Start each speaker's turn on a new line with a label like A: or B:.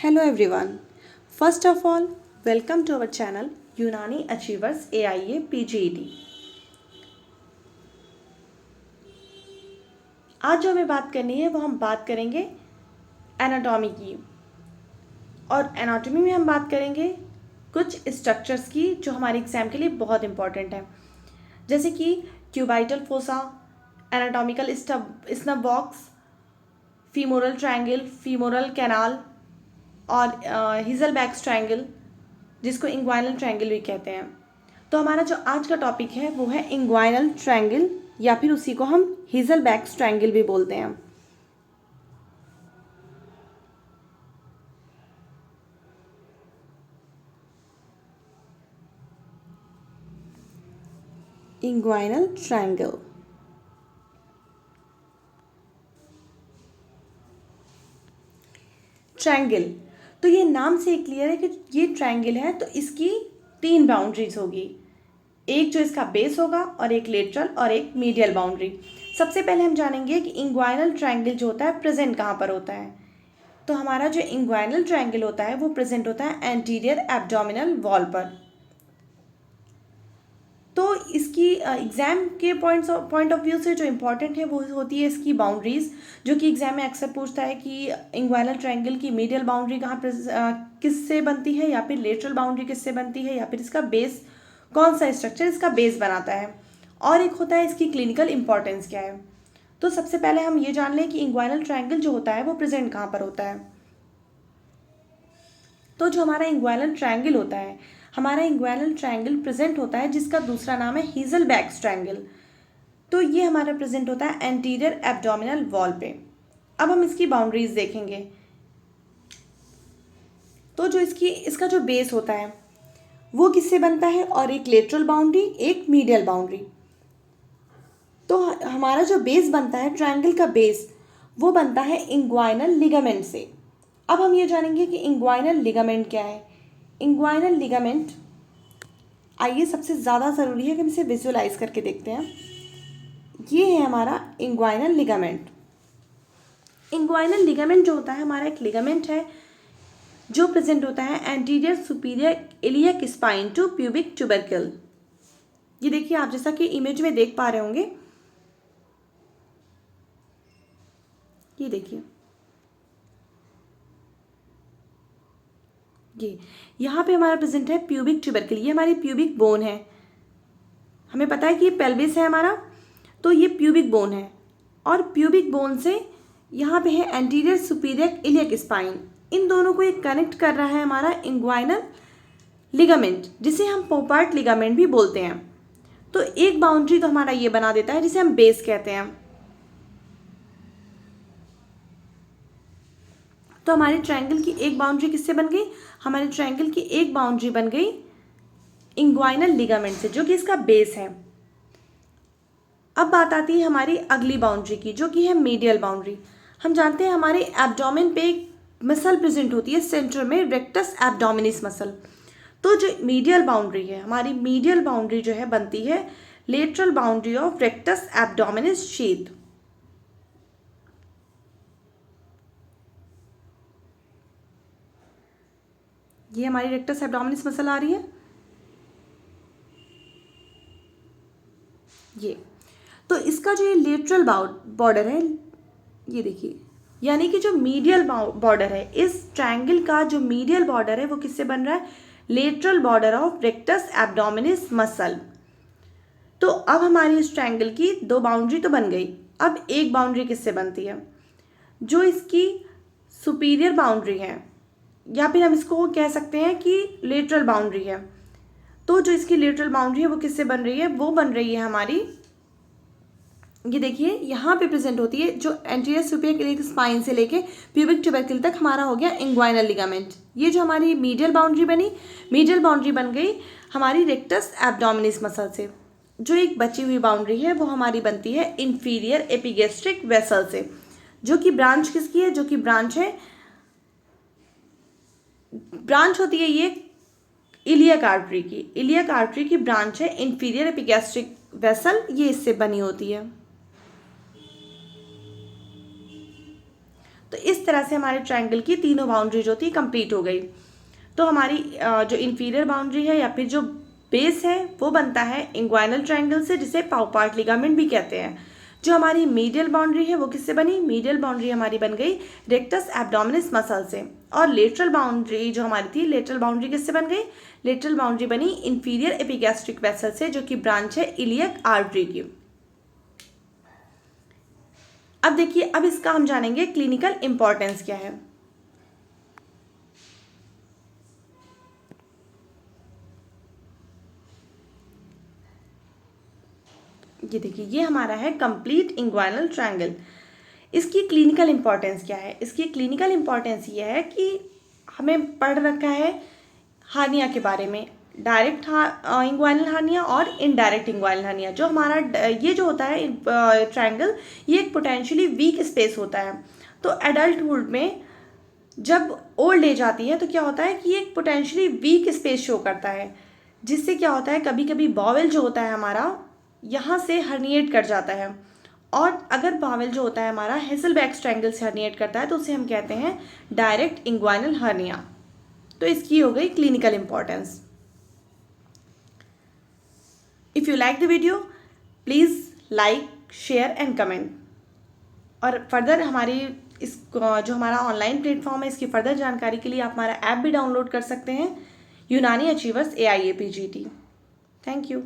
A: Hello everyone. First of all, welcome to our channel Unani Achievers AIA PGET. आज जो हमें बात करनी है वो हम बात करेंगे एनाटॉमी की, और एनाटॉमी में हम बात करेंगे कुछ स्ट्रक्चर्स की जो हमारे एग्जाम के लिए बहुत इंपॉर्टेंट है, जैसे कि cubital fossa, anatomical snub box, femoral triangle, femoral canal और हिजलबैक्स ट्रायंगल, जिसको इंग्वाइनल ट्रायंगल भी कहते हैं। तो हमारा जो आज का टॉपिक है वो है इंग्वाइनल ट्रायंगल, या फिर उसी को हम हिजलबैक्स ट्रायंगल भी बोलते हैं। इंग्वाइनल ट्रायंगल ट्रायंगल, तो ये नाम से क्लियर है कि ये ट्रायंगल है, तो इसकी 3 बाउंड्रीज होगी, एक जो इसका बेस होगा और एक लेटरल और एक मीडियल बाउंड्री। सबसे पहले हम जानेंगे कि इंग्वाइनल ट्रायंगल जो होता है प्रेजेंट कहाँ पर होता है। तो हमारा जो इंग्वाइनल ट्रायंगल होता है वो प्रेजेंट होता है एंटीरियर एब्डोमिनल वॉल पर। तो इसकी एग्ज़ाम के पॉइंट ऑफ व्यू से जो इम्पॉर्टेंट है वो होती है इसकी बाउंड्रीज़, जो कि एग्ज़ाम में अक्सर पूछता है कि इंग्वाइनल ट्रायंगल की मीडियल बाउंड्री कहाँ पर किससे बनती है, या फिर लेटरल बाउंड्री किससे बनती है, या फिर इसका बेस कौन सा स्ट्रक्चर इसका बेस बनाता है, और एक होता है इसकी क्लिनिकल इंपॉर्टेंस क्या है। तो सबसे पहले हम ये जान लें कि इंग्वाइनल ट्रायंगल जो होता है वो प्रेजेंट कहाँ पर होता है। तो जो हमारा इंग्वाइनल ट्रायंगल होता है, हमारा इंग्वाइनल ट्रायंगल प्रेजेंट होता है जिसका दूसरा नाम है हिजलबैक्स ट्रायंगल। तो ये हमारा प्रेजेंट होता है एंटीरियर एब्डोमिनल वॉल पे। अब हम इसकी बाउंड्रीज देखेंगे। तो जो इसका जो बेस होता है वो किससे बनता है, और एक लेटरल बाउंड्री एक मीडियल बाउंड्री। तो हमारा जो बेस बनता है ट्रायंगल का बेस वो बनता है इंग्वाइनल लिगामेंट से। अब हम ये जानेंगे कि इंग्वाइनल लिगामेंट क्या है। इंग्वाइनल लिगामेंट, आइए सबसे ज़्यादा ज़रूरी है कि हम इसे विजुअलाइज करके देखते हैं। ये है हमारा इंग्वाइनल लिगामेंट। इंग्वाइनल लिगामेंट जो होता है हमारा एक लिगामेंट है जो प्रेजेंट होता है anterior superior iliac spine to pubic tubercle. ये देखिए, आप जैसा कि इमेज में देख पा रहे होंगे, ये देखिए, ये यहाँ पे हमारा प्रेजेंट है प्यूबिक ट्यूबरकल। ये हमारी प्यूबिक बोन है। हमें पता है कि ये पेल्विस है हमारा, तो ये प्यूबिक बोन है, और प्यूबिक बोन से यहाँ पे है एंटीरियर सुपीरियर इलियक स्पाइन। इन दोनों को एक कनेक्ट कर रहा है हमारा इंग्वाइनल लिगामेंट, जिसे हम पोपार्ट लिगामेंट भी बोलते हैं। तो एक बाउंड्री तो हमारा ये बना देता है जिसे हम बेस कहते हैं। तो हमारे ट्रायंगल की एक बाउंड्री किससे बन गई, हमारे ट्रायंगल की एक बाउंड्री बन गई इंग्वाइनल लिगामेंट से, जो कि इसका बेस है। अब बात आती है हमारी अगली बाउंड्री की, जो कि है मीडियल बाउंड्री। हम जानते हैं हमारे एब्डोमेन पे एक मसल प्रेजेंट होती है सेंटर में, रेक्टस एब्डोमिनिस मसल। तो जो मीडियल बाउंड्री है, हमारी मीडियल बाउंड्री जो है बनती है lateral boundary of rectus abdominis sheath. ये हमारी रेक्टस एब्डोमिनिस मसल आ रही है, ये। तो इसका जो ये लेटरल बॉर्डर है, ये देखिए, यानी कि जो मीडियल बॉर्डर है इस ट्रायंगल का, जो मीडियल बॉर्डर है वो किससे बन रहा है, lateral border of rectus abdominis muscle. तो अब हमारी इस ट्रायंगल की 2 बाउंड्री तो बन गई। अब एक बाउंड्री किससे बनती है, जो इसकी सुपीरियर बाउंड्री है, या फिर हम इसको कह सकते हैं कि लेटरल बाउंड्री है। तो जो इसकी लेटरल बाउंड्री है वो किससे बन रही है, वो बन रही है हमारी, ये देखिए यहाँ पे प्रेजेंट होती है, जो एंटीरियर सुपीरियर इलियक स्पाइन से लेके प्यूबिक ट्यूबरकल तक हमारा हो गया इंग्वाइनल लिगामेंट। ये जो हमारी मीडियल बाउंड्री बनी, मीडियल बाउंड्री बन गई हमारी रेक्टस एब्डोमिनिस मसल से। जो एक बची हुई बाउंड्री है वो हमारी बनती है इंफीरियर एपिगैस्ट्रिक वेसल से, जो कि ब्रांच किसकी है, जो कि ब्रांच होती है ये इलियक आर्टरी की ब्रांच है इंफीरियर एपिगैस्ट्रिक वेसल, ये इससे बनी होती है। तो इस तरह से हमारे ट्रायंगल की तीनों बाउंड्री जो थी कंप्लीट हो गई। तो हमारी जो इंफीरियर बाउंड्री है या फिर जो बेस है वो बनता है इंग्वाइनल ट्रायंगल से, जिसे पाउपार्ट लिगामेंट भी कहते हैं। जो हमारी मीडियल बाउंड्री है वो किससे बनी? मीडियल बाउंड्री हमारी बन गई रेक्टस एब्डोमिनिस मसल से। और लेटरल बाउंड्री जो हमारी थी, लेटरल बाउंड्री किससे बन गई? लेटरल बाउंड्री बनी इंफीरियर एपिगैस्ट्रिक वेसल से, जो कि ब्रांच है इलियक आर्टरी की। अब देखिए, अब इसका हम जानेंगे क्लिनिकल इंपॉर्टेंस क्या है। ये देखिए, ये हमारा है कंप्लीट इंग्वाइनल ट्रायंगल। इसकी क्लिनिकल इंपॉर्टेंस क्या है? इसकी क्लिनिकल इंपॉर्टेंस ये है कि हमें पढ़ रखा है हार्निया के बारे में, डायरेक्ट इंग्वाइनल हार्निया और इनडायरेक्ट इंग्वाइनल हार्निया। जो हमारा ये जो होता है ट्रायंगल, ये एक पोटेंशियली वीक स्पेस होता है। तो एडल्टहुड में जब ओल्ड एज आती है तो क्या होता है कि एक पोटेंशियली वीक स्पेस शो करता है, जिससे क्या होता है कभी कभी बॉवेल जो होता है हमारा यहाँ से हर्निएट कर जाता है। और अगर बावेल जो होता है हमारा हेसलबैक ट्रायंगल से हर्निएट करता है तो उसे हम कहते हैं डायरेक्ट इंग्वाइनल हर्निया। तो इसकी हो गई clinical importance. If you like the video, please like, share and comment. और फर्दर हमारी इस जो हमारा ऑनलाइन प्लेटफॉर्म है, इसकी फर्दर जानकारी के लिए आप हमारा ऐप भी डाउनलोड कर सकते हैं, यूनानी अचीवर्स AIAPGT। Thank you.